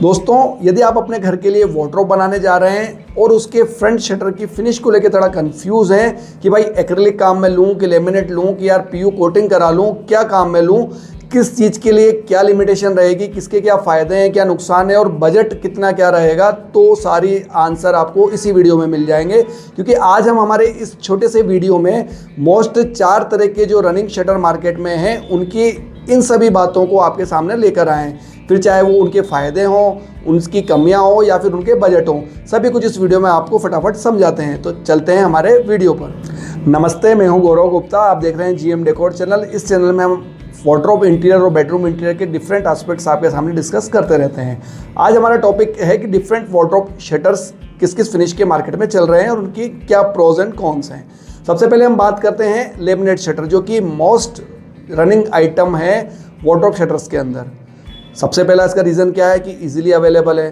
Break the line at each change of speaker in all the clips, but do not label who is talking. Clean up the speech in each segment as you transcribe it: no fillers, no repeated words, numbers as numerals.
दोस्तों, यदि आप अपने घर के लिए वार्डरोब बनाने जा रहे हैं और उसके फ्रंट शटर की फिनिश को लेकर थोड़ा कंफ्यूज हैं कि भाई एक्रिलिक काम में लूं कि लेमिनेट लूं कि यार पीयू कोटिंग करा लूं, क्या काम में लूं, किस चीज़ के लिए क्या लिमिटेशन रहेगी, किसके क्या फ़ायदे हैं, क्या नुकसान है और बजट कितना क्या रहेगा, तो सारी आंसर आपको इसी वीडियो में मिल जाएंगे। क्योंकि आज हम हमारे इस छोटे से वीडियो में मोस्ट 4 तरह के जो रनिंग शटर मार्केट में हैं उनकी इन सभी बातों को आपके सामने लेकर आए हैं। फिर चाहे वो उनके फ़ायदे हों, उनकी कमियां हों या फिर उनके बजट हों, सभी कुछ इस वीडियो में आपको फटाफट समझाते हैं। तो चलते हैं हमारे वीडियो पर। नमस्ते, मैं हूं गौरव गुप्ता, आप देख रहे हैं जीएम डेकोर चैनल। इस चैनल में हम वार्डरोब इंटीरियर और बेडरूम इंटीरियर के डिफरेंट एस्पेक्ट्स आपके सामने डिस्कस करते रहते हैं। आज हमारा टॉपिक है कि डिफरेंट वार्डरोब शटर्स किस किस फिनिश के मार्केट में चल रहे हैं और उनकी क्या प्रोज एंड कॉन्स हैं। सबसे पहले हम बात करते हैं लेमिनेट शटर, जो कि मोस्ट रनिंग आइटम है वार्डरोब शटर्स के अंदर। सबसे पहला इसका रीज़न क्या है कि इजीली अवेलेबल है।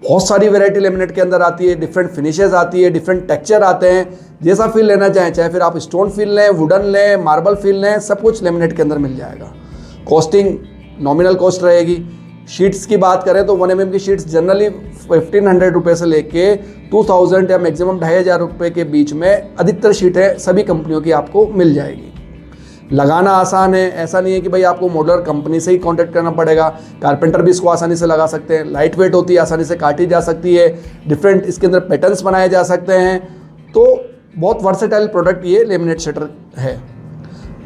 बहुत सारी वैरायटी लेमिनेट के अंदर आती है, डिफरेंट फिनिशेस आती है, डिफरेंट टेक्सचर आते हैं। जैसा फील लेना चाहें, चाहे फिर आप स्टोन फील लें, वुडन लें, मार्बल फील लें, सब कुछ लेमिनेट के अंदर मिल जाएगा। कॉस्टिंग नॉमिनल कॉस्ट रहेगी। शीट्स की बात करें तो 1 mm की शीट्स जनरली 1500 रुपये से लेके 2000 या मैक्सिमम 2500 रुपये के बीच में अधिकतर शीटें सभी कंपनियों की आपको मिल जाएगी। लगाना आसान है, ऐसा नहीं है कि भाई आपको मॉडलर कंपनी से ही कांटेक्ट करना पड़ेगा। कारपेंटर भी इसको आसानी से लगा सकते हैं। लाइट वेट होती है, आसानी से काटी जा सकती है। डिफरेंट इसके अंदर पैटर्न्स बनाए जा सकते हैं। तो बहुत वर्सेटाइल प्रोडक्ट ये लेमिनेट शटर है।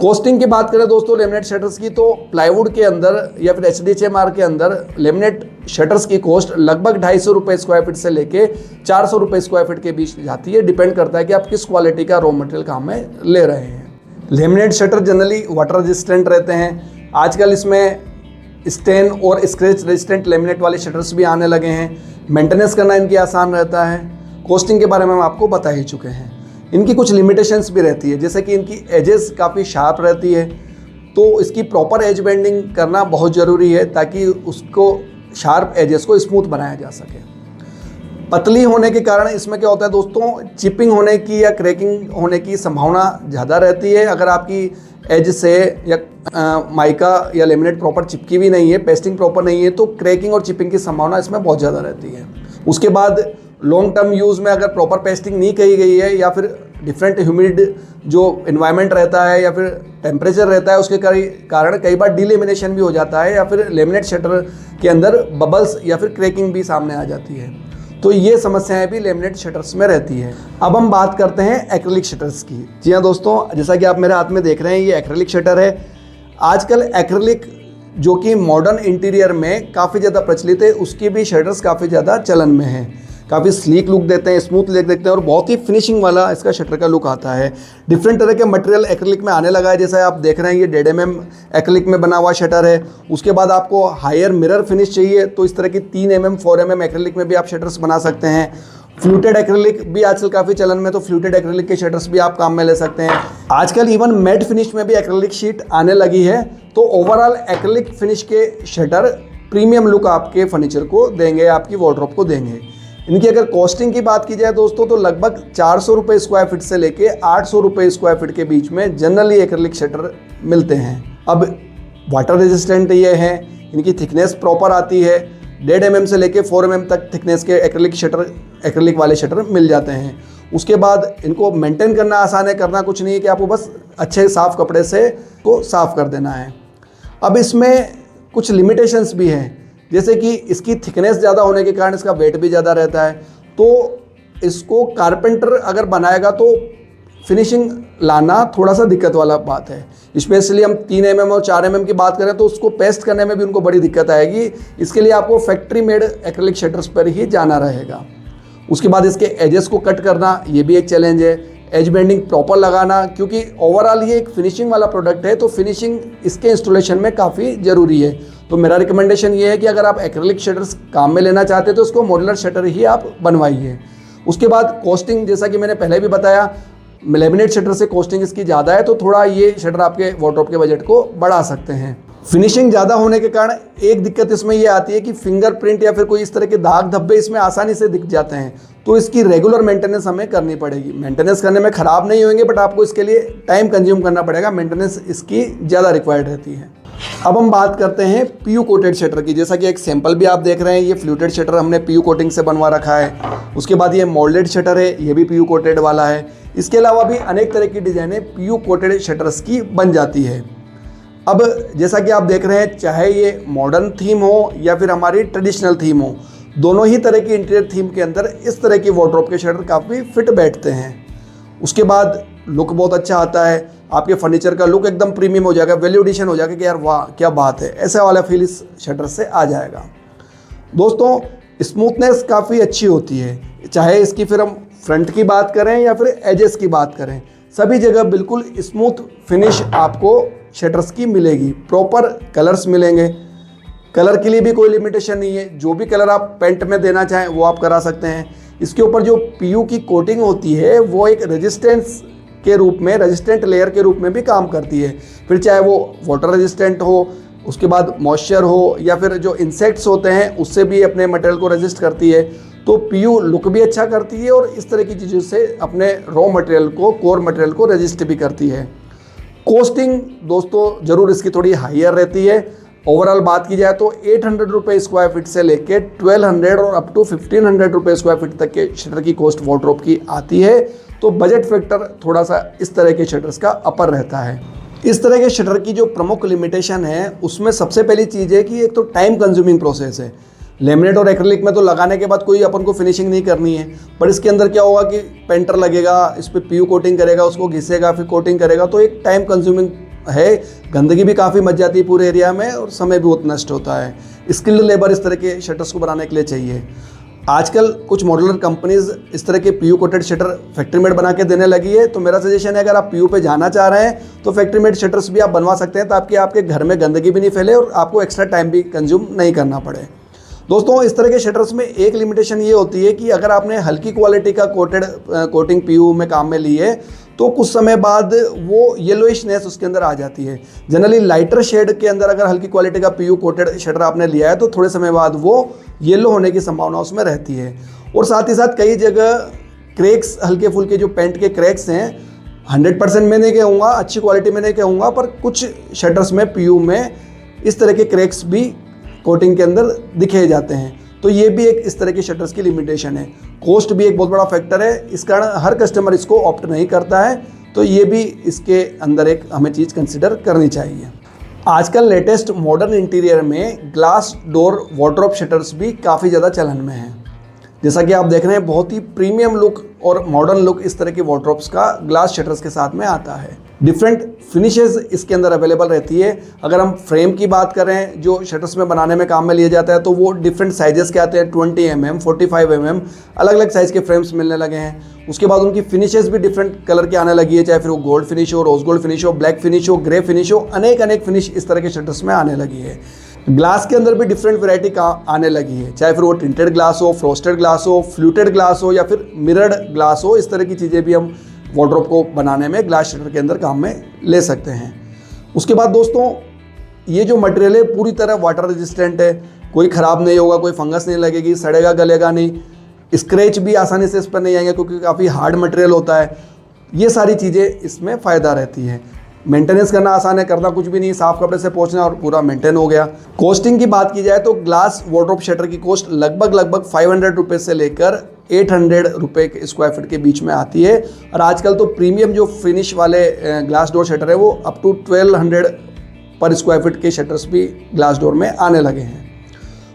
कॉस्टिंग की बात करें दोस्तों लेमिनेट शटर्स की, तो प्लाईवुड के अंदर या फिर HDHMR के अंदर लेमिनेट शटर्स की कॉस्ट लगभग 250 रुपये स्क्वायर फीट से लेके 400 रुपये स्क्वायर फीट के बीच जाती है। डिपेंड करता है कि आप किस क्वालिटी का रॉ मटेरियल काम में ले रहे हैं। Laminate shutter generally water resistant रहते हैं। आजकल इसमें स्टेन और स्क्रैच रेजिस्टेंट लेमिनेट वाले शटर्स भी आने लगे हैं। मेंटेनेंस करना इनकी आसान रहता है। कॉस्टिंग के बारे में हम आपको बता ही चुके हैं। इनकी कुछ लिमिटेशंस भी रहती है, जैसे कि इनकी एजेस काफ़ी शार्प रहती है, तो इसकी प्रॉपर एज बेंडिंग करना बहुत ज़रूरी है ताकि उसको शार्प एजेस को स्मूथ बनाया जा सके। पतली होने के कारण इसमें क्या होता है दोस्तों, चिपिंग होने की या क्रैकिंग होने की संभावना ज़्यादा रहती है। अगर आपकी एज से या माइका या लेमिनेट प्रॉपर चिपकी भी नहीं है, पेस्टिंग प्रॉपर नहीं है, तो क्रैकिंग और चिपिंग की संभावना इसमें बहुत ज़्यादा रहती है। उसके बाद लॉन्ग टर्म यूज़ में अगर प्रॉपर पेस्टिंग नहीं की गई है या फिर डिफरेंट ह्यूमिड जो इन्वायरमेंट रहता है या फिर टेम्परेचर रहता है, उसके कारण कई बार डीलेमिनेशन भी हो जाता है या फिर लेमिनेट शटर के अंदर बबल्स या फिर क्रैकिंग भी सामने आ जाती है। तो ये समस्याएं भी लेमिनेट शटर्स में रहती है। अब हम बात करते हैं एक्रिलिक शटर्स की। जी हाँ दोस्तों, जैसा कि आप मेरे हाथ में देख रहे हैं, ये एक्रिलिक शटर है। आजकल एक्रिलिक जो कि मॉडर्न इंटीरियर में काफ़ी ज़्यादा प्रचलित है, उसकी भी शटर्स काफ़ी ज़्यादा चलन में है। काफ़ी स्लीक लुक देते हैं, स्मूथ लुक देते हैं और बहुत ही फिनिशिंग वाला इसका शटर का लुक आता है। डिफरेंट तरह के मटेरियल एक्रिलिक में आने लगा है, जैसा आप देख रहे हैं ये 1.5 mm एक्रिलिक में बना हुआ शटर है। उसके बाद आपको हायर मिरर फिनिश चाहिए तो इस तरह की 3 mm 4 mm एक्रिलिक में भी आप शटर्स बना सकते हैं। फ्लूटेड एक्रिलिक भी आजकल काफ़ी चलन में, तो फ्लूटेड एक्रिलिक के शटर्स भी आप काम में ले सकते हैं। आजकल इवन मैट फिनिश में भी एक्रिलिक शीट आने लगी है। तो ओवरऑल एक्रिलिक फिनिश के शटर प्रीमियम लुक आपके फर्नीचर को देंगे, आपकी वार्डरोब को देंगे। इनकी अगर कॉस्टिंग की बात की जाए दोस्तों, तो लगभग 400 रुपये स्क्वायर फीट से लेके 800 रुपये स्क्वायर फीट के बीच में जनरली एक्रिलिक शटर मिलते हैं। अब वाटर रेजिस्टेंट ये हैं, इनकी थिकनेस प्रॉपर आती है। 1.5 mm से लेके 4 mm तक थिकनेस के एक्रिलिक वाले शटर मिल जाते हैं। उसके बाद इनको मेंटेन करना आसान है, करना कुछ नहीं है कि आपको बस अच्छे साफ़ कपड़े से को साफ़ कर देना है। अब इसमें कुछ लिमिटेशंस भी हैं, जैसे कि इसकी थिकनेस ज़्यादा होने के कारण इसका वेट भी ज़्यादा रहता है। तो इसको कारपेंटर अगर बनाएगा तो फिनिशिंग लाना थोड़ा सा दिक्कत वाला बात है। स्पेशली हम 3 mm और 4 mm की बात करें तो उसको पेस्ट करने में भी उनको बड़ी दिक्कत आएगी। इसके लिए आपको फैक्ट्री मेड एक्रिलिक शटर्स पर ही जाना रहेगा। उसके बाद इसके एजेस को कट करना, ये भी एक चैलेंज है। एज बेंडिंग प्रॉपर लगाना, क्योंकि ओवरऑल ये एक फिनिशिंग वाला प्रोडक्ट है, तो फिनिशिंग इसके इंस्टॉलेशन में काफ़ी ज़रूरी है। तो मेरा रिकमेंडेशन ये है कि अगर आप एक्रिलिक शटर्स काम में लेना चाहते हैं तो उसको मॉड्यूलर शटर ही आप बनवाइए। उसके बाद कॉस्टिंग, जैसा कि मैंने पहले भी बताया, लेमिनेट शटर से कॉस्टिंग इसकी ज़्यादा है, तो थोड़ा ये शटर आपके वार्डरोब के बजट को बढ़ा सकते हैं। फिनिशिंग ज़्यादा होने के कारण एक दिक्कत इसमें ये आती है कि फिंगरप्रिंट या फिर कोई इस तरह के दाग धब्बे इसमें आसानी से दिख जाते हैं, तो इसकी रेगुलर मेंटेनेंस हमें करनी पड़ेगी। मेंटेनेंस करने में ख़राब नहीं होंगे, बट आपको इसके लिए टाइम कंज्यूम करना पड़ेगा, मेंटेनेंस इसकी ज़्यादा रिक्वायर्ड रहती है। अब हम बात करते हैं पीयू कोटेड शटर की। जैसा कि एक सैंपल भी आप देख रहे हैं, ये फ्लूटेड शटर हमने पीयू कोटिंग से बनवा रखा है। उसके बाद ये मोल्डेड शटर है, ये भी पीयू कोटेड वाला है। इसके अलावा भी अनेक तरह की डिज़ाइनें पीयू कोटेड शटर्स की बन जाती है। अब जैसा कि आप देख रहे हैं, चाहे ये मॉडर्न थीम हो या फिर हमारी ट्रेडिशनल थीम हो, दोनों ही तरह की इंटीरियर थीम के अंदर इस तरह की वार्डरोब के शटर काफ़ी फिट बैठते हैं। उसके बाद लुक बहुत अच्छा आता है, आपके फर्नीचर का लुक एकदम प्रीमियम हो जाएगा, वैल्यू एडिशन हो जाएगा कि यार वाह क्या बात है, ऐसा वाला फील इस शटर से आ जाएगा। दोस्तों, स्मूथनेस काफ़ी अच्छी होती है, चाहे इसकी फिर हम फ्रंट की बात करें या फिर एजेस की बात करें, सभी जगह बिल्कुल स्मूथ फिनिश आपको शटर्स की मिलेगी। प्रॉपर कलर्स मिलेंगे, कलर के लिए भी कोई लिमिटेशन नहीं है, जो भी कलर आप पेंट में देना चाहें वो आप करा सकते हैं। इसके ऊपर जो पीयू की कोटिंग होती है वो एक रेजिस्टेंस के रूप में, रेजिस्टेंट लेयर के रूप में भी काम करती है। फिर चाहे वो वाटर रेजिस्टेंट हो, उसके बाद मॉइस्चर हो, या फिर जो इंसेक्ट्स होते हैं उससे भी अपने मटेरियल को रेजिस्ट करती है। तो पीयू लुक भी अच्छा करती है और इस तरह की चीज़ों से अपने रॉ मटेरियल को, कोर मटेरियल को रेजिस्ट भी करती है। कॉस्टिंग दोस्तों ज़रूर इसकी थोड़ी हायर रहती है। ओवरऑल बात की जाए तो 800 रुपये स्क्वायर फीट से लेके 1200 और अप टू 1500 रुपये स्क्वायर फीट तक के शटर की कॉस्ट वार्डरोब की आती है। तो बजट फैक्टर थोड़ा सा इस तरह के शटर्स का अपर रहता है। इस तरह के शटर की जो प्रमुख लिमिटेशन है उसमें सबसे पहली चीज़ है कि एक तो टाइम कंज्यूमिंग प्रोसेस है। लेमिनेट और एक्रिलिक में तो लगाने के बाद कोई अपन को फिनिशिंग नहीं करनी है, पर इसके अंदर क्या होगा कि पेंटर लगेगा, इस पर पीयू कोटिंग करेगा, उसको घिसेगा, फिर कोटिंग करेगा, तो एक टाइम कंज्यूमिंग है। गंदगी भी काफ़ी मच जाती है पूरे एरिया में और समय भी बहुत नष्ट होता है। स्किल्ड लेबर इस तरह के शटर्स को बनाने के लिए चाहिए। आजकल कुछ मॉड्यूलर कंपनीज इस तरह के PU coated shutter factory made बना के देने लगी है। तो मेरा सजेशन है, अगर आप पीयू पे जाना चाह रहे हैं तो फैक्ट्री मेड शटर्स भी आप बनवा सकते हैं, ताकि आपके घर में गंदगी भी नहीं फैले और आपको एक्स्ट्रा टाइम भी कंज्यूम नहीं करना पड़े। दोस्तों, इस तरह के शटर्स में एक लिमिटेशन ये होती है कि अगर आपने हल्की क्वालिटी का कोटिंग पीयू में काम में ली है तो कुछ समय बाद वो येलोइशनेस उसके अंदर आ जाती है। जनरली लाइटर शेड के अंदर अगर हल्की क्वालिटी का पीयू कोटेड शटर आपने लिया है तो थोड़े समय बाद वो येलो होने की संभावना उसमें रहती है। और साथ ही साथ कई जगह क्रैक्स, हल्के फुल्के जो पेंट के क्रैक्स हैं, 100% मैं नहीं कहूँगा, अच्छी क्वालिटी में नहीं कहूँगा, पर कुछ शटर्स में पीयू में इस तरह के क्रैक्स भी कोटिंग के अंदर दिखे जाते हैं। तो ये भी एक इस तरह के शटर्स की लिमिटेशन है। कॉस्ट भी एक बहुत बड़ा फैक्टर है, इस कारण हर कस्टमर इसको ऑप्ट नहीं करता है। तो ये भी इसके अंदर एक हमें चीज़ कंसिडर करनी चाहिए। आजकल लेटेस्ट मॉडर्न इंटीरियर में ग्लास डोर वार्डरोब शटर्स भी काफ़ी ज़्यादा चलन में हैं। जैसा कि आप देख रहे हैं, बहुत ही प्रीमियम लुक और मॉडर्न लुक इस तरह की वार्डरोब्स का ग्लास शटर्स के साथ में आता है। डिफरेंट फिनिशेस इसके अंदर अवेलेबल रहती है। अगर हम फ्रेम की बात करें जो शटर्स में बनाने में काम में लिए जाता है, तो वो डिफरेंट साइजेस के आते हैं। 20 mm, 45 mm, अलग अलग साइज़ के फ्रेम्स मिलने लगे हैं। उसके बाद उनकी फिनिशेस भी डिफरेंट कलर की आने लगी है, चाहे फिर वो गोल्ड फिनिश हो, रोज गोल्ड फिनिश हो, ब्लैक फिनिश हो, ग्रे फिनिश हो, अनेक फिनिश इस तरह के शटर्स में आने लगी है। ग्लास के अंदर भी डिफरेंट वैरायटी का आने लगी है, चाहे फिर वो टिंटेड ग्लास हो, फ्रोस्टेड ग्लास हो, फ्लूटेड ग्लास हो या फिर मिरर्ड ग्लास हो। इस तरह की चीज़ें भी हम वार्डरोब को बनाने में ग्लास शटर के अंदर काम में ले सकते हैं। उसके बाद दोस्तों, ये जो मटेरियल है पूरी तरह वाटर रेजिस्टेंट है, कोई ख़राब नहीं होगा, कोई फंगस नहीं लगेगी, सड़ेगा गलेगा नहीं, स्क्रैच भी आसानी से इस पर नहीं आएंगे क्योंकि काफ़ी हार्ड मटेरियल होता है। ये सारी चीज़ें इसमें फ़ायदा रहती है। मेंटेनेंस करना आसान है, करना कुछ भी नहीं, साफ कपड़े से पोंछना और पूरा मेंटेन हो गया। कॉस्टिंग की बात की जाए तो ग्लास वार्डरोब शटर की कॉस्ट लगभग 500 रुपये से लेकर 800 रुपये के स्क्वायर फीट के बीच में आती है। और आजकल तो प्रीमियम जो फिनिश वाले ग्लास डोर शटर है वो अप टू 1200 पर स्क्वायर फीट के शटर्स भी ग्लास डोर में आने लगे हैं।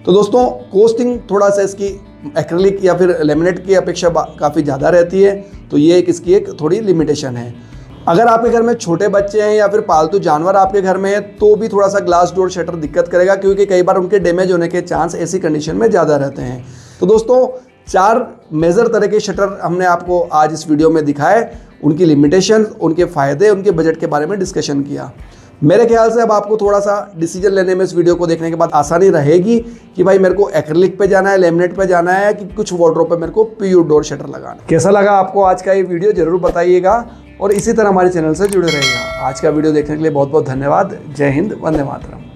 तो दोस्तों, कॉस्टिंग थोड़ा सा इसकी एक्रिलिक या फिर लेमिनेट की अपेक्षा काफ़ी ज़्यादा रहती है, तो ये इसकी एक थोड़ी लिमिटेशन है। अगर आपके घर में छोटे बच्चे हैं या फिर पालतू जानवर आपके घर में है तो भी थोड़ा सा ग्लास डोर शटर दिक्कत करेगा, क्योंकि कई बार उनके डैमेज होने के चांस ऐसी कंडीशन में ज़्यादा रहते हैं। तो दोस्तों, 4 मेजर तरह के शटर हमने आपको आज इस वीडियो में दिखाए, उनकी लिमिटेशन, उनके फ़ायदे, उनके बजट के बारे में डिस्कशन किया। मेरे ख्याल से अब आपको थोड़ा सा डिसीजन लेने में इस वीडियो को देखने के बाद आसानी रहेगी कि भाई मेरे को एक्रिलिक पे जाना है, लेमिनेट पे जाना है, कि कुछ वार्डरोब पे मेरे को पीयू डोर शटर लगाना है। कैसा लगा आपको आज का ये वीडियो ज़रूर बताइएगा और इसी तरह हमारे चैनल से जुड़े रहिएगा। आज का वीडियो देखने के लिए बहुत बहुत धन्यवाद। जय हिंद, वंदे मातरम।